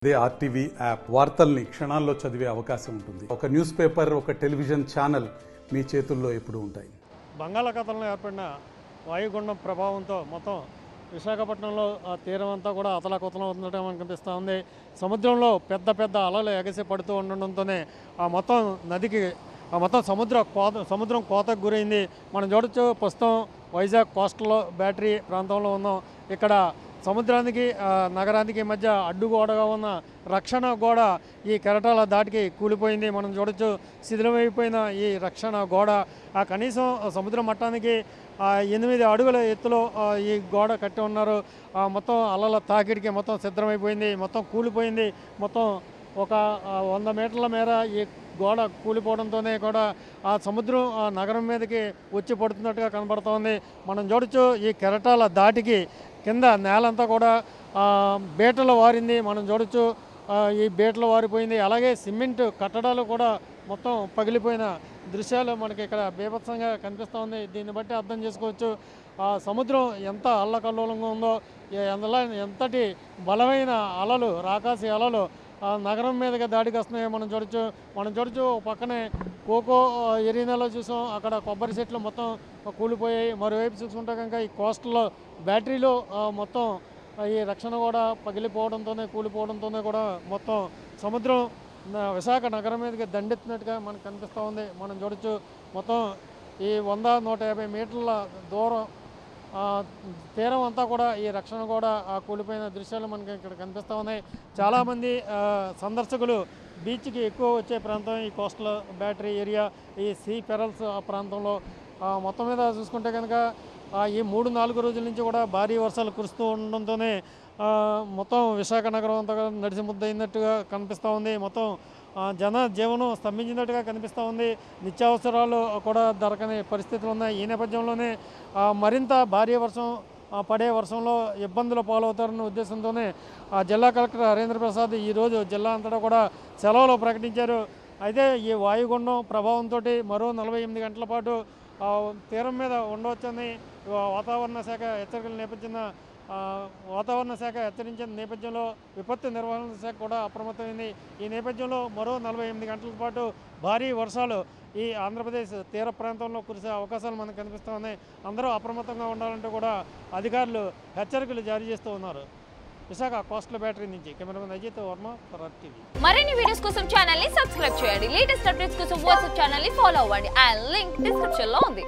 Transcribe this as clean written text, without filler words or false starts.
They RTV app వార్తల్ని క్షణాల్లో చదివే అవకాశం ఉంటుంది. ఒక న్యూస్ పేపర్, ఒక టెలివిజన్ ఛానల్ మీ చేతుల్లో ఎప్పుడూ ఉంటాయి. బంగాళాఖాతంలో ఏర్పడిన వాయుగుండం ప్రభావంతో మొత్తం విశాఖపట్నంలో తీరం అంతా కూడా అతలాకుతలం అవుతున్నట్టు మనకు కనిపిస్తూ ఉంది. సముద్రంలో పెద్ద పెద్ద అలలు ఎగసి పడుతూ ఉండడంతోనే ఆ మొత్తం నదికి మొత్తం సముద్రం కోతకు గురైంది. మనం చూడొచ్చు, ప్రస్తుతం వైజాగ్ కోస్టల్ బ్యాటరీ ప్రాంతంలో ఉన్నాం. ఇక్కడ సముద్రానికి నగరానికి మధ్య అడ్డుగోడగా ఉన్న రక్షణ గోడ ఈ కెరటాల దాటికి కూలిపోయింది. మనం చూడొచ్చు, శిథిలమైపోయిన ఈ రక్షణ గోడ కనీసం సముద్ర మట్టానికి 8 అడుగుల ఎత్తులో ఈ గోడ కట్టి ఉన్నారు. మొత్తం అలల తాకిడికి మొత్తం సిద్ధమైపోయింది, మొత్తం కూలిపోయింది. మొత్తం ఒక 100 మీటర్ల మేర ఈ గోడ కూలిపోవడంతోనే కూడా ఆ సముద్రం నగరం మీదకి వచ్చి పడుతున్నట్టుగా కనబడుతోంది. మనం చూడొచ్చు, ఈ కెరటాల దాటికి కింద నేలంతా కూడా బీటలు వారింది. మనం చూడొచ్చు, ఈ బీటలు వారిపోయింది. అలాగే సిమెంట్ కట్టడాలు కూడా మొత్తం పగిలిపోయిన దృశ్యాలు మనకి ఇక్కడ బీభత్సంగా కనిపిస్తోంది. దీన్ని బట్టి అర్థం చేసుకోవచ్చు సముద్రం ఎంత అల్లకల్లోలంగా ఉందో, ఎంతటి బలమైన అలలు, రాకాసి అలలు నగరం మీదగా దాడికి వస్తున్నాయో మనం చూడొచ్చు. పక్కనే కోకో ఎరీనాలో చూసాం, అక్కడ కొబ్బరి చెట్లు మొత్తం కూలిపోయాయి. మరోవైపు చూసుకుంటే కనుక ఈ కోస్టల్లో బ్యాటరీలో మొత్తం ఈ రక్షణ కూడా పగిలిపోవడంతోనే, కూలిపోవడంతోనే కూడా మొత్తం సముద్రం విశాఖ నగరం మీదకి దండెత్తినట్టుగా మనకు కనిపిస్తూ ఉంది. మనం చూడొచ్చు, మొత్తం ఈ 100-150 మీటర్ల దూరం తీరం అంతా కూడా ఈ రక్షణ కూడా కూలిపోయిన దృశ్యాలు మనకి ఇక్కడ కనిపిస్తూ ఉన్నాయి. చాలామంది సందర్శకులు బీచ్కి ఎక్కువ వచ్చే ప్రాంతం ఈ కోస్టల్ బ్యాటరీ ఏరియా, ఈ సీ పెరల్స్ ప్రాంతంలో. మొత్తం మీద చూసుకుంటే కనుక ఈ 3-4 రోజుల నుంచి కూడా భారీ వర్షాలు కురుస్తూ ఉండడంతోనే మొత్తం విశాఖ నగరం అంతా నడిచి ముద్దయినట్టుగా కనిపిస్తూ ఉంది. మొత్తం జన జీవనం స్తంభించినట్టుగా కనిపిస్తూ ఉంది. నిత్యావసరాలు కూడా దొరకని పరిస్థితులు ఉన్నాయి. ఈ నేపథ్యంలోనే మరింత భారీ వర్షం పడే వర్షంలో ఇబ్బందులు పాలవుతారన్న ఉద్దేశంతోనే జిల్లా కలెక్టర్ హరేంద్ర ప్రసాద్ ఈరోజు జిల్లా అంతటా కూడా సెలవులు ప్రకటించారు. అయితే ఈ వాయుగుండం ప్రభావంతో మరో 48 గంటల పాటు తీరం మీద ఉండవచ్చని వాతావరణ శాఖ హెచ్చరించిన నేపథ్యంలో విపత్తు నిర్వహణ శాఖ కూడా అప్రమత్తమైంది. ఈ నేపథ్యంలో మరో 48 గంటల పాటు భారీ వర్షాలు ఈ ఆంధ్రప్రదేశ్ తీర ప్రాంతంలో కురిసే అవకాశాలు మనకు కనిపిస్తూ ఉన్నాయి. అందరూ అప్రమత్తంగా ఉండాలంటూ కూడా అధికారులు హెచ్చరికలు జారీ చేస్తూ ఉన్నారు. విశాఖ కోస్టల్ బ్యాటరీ నుంచి కెమెరామెన్ అజిత్ వర్మ, టీవీ. మరిన్ని వీడియోస్ కోసం ఛానల్ ని సబ్స్క్రైబ్ చేయండి. లేటెస్ట్ అప్డేట్స్ కోసం వాట్సాప్ ఛానల్ ని ఫాలో అవ్వండి. ఆ లింక్ డిస్క్రిప్షన్ లో ఉంది.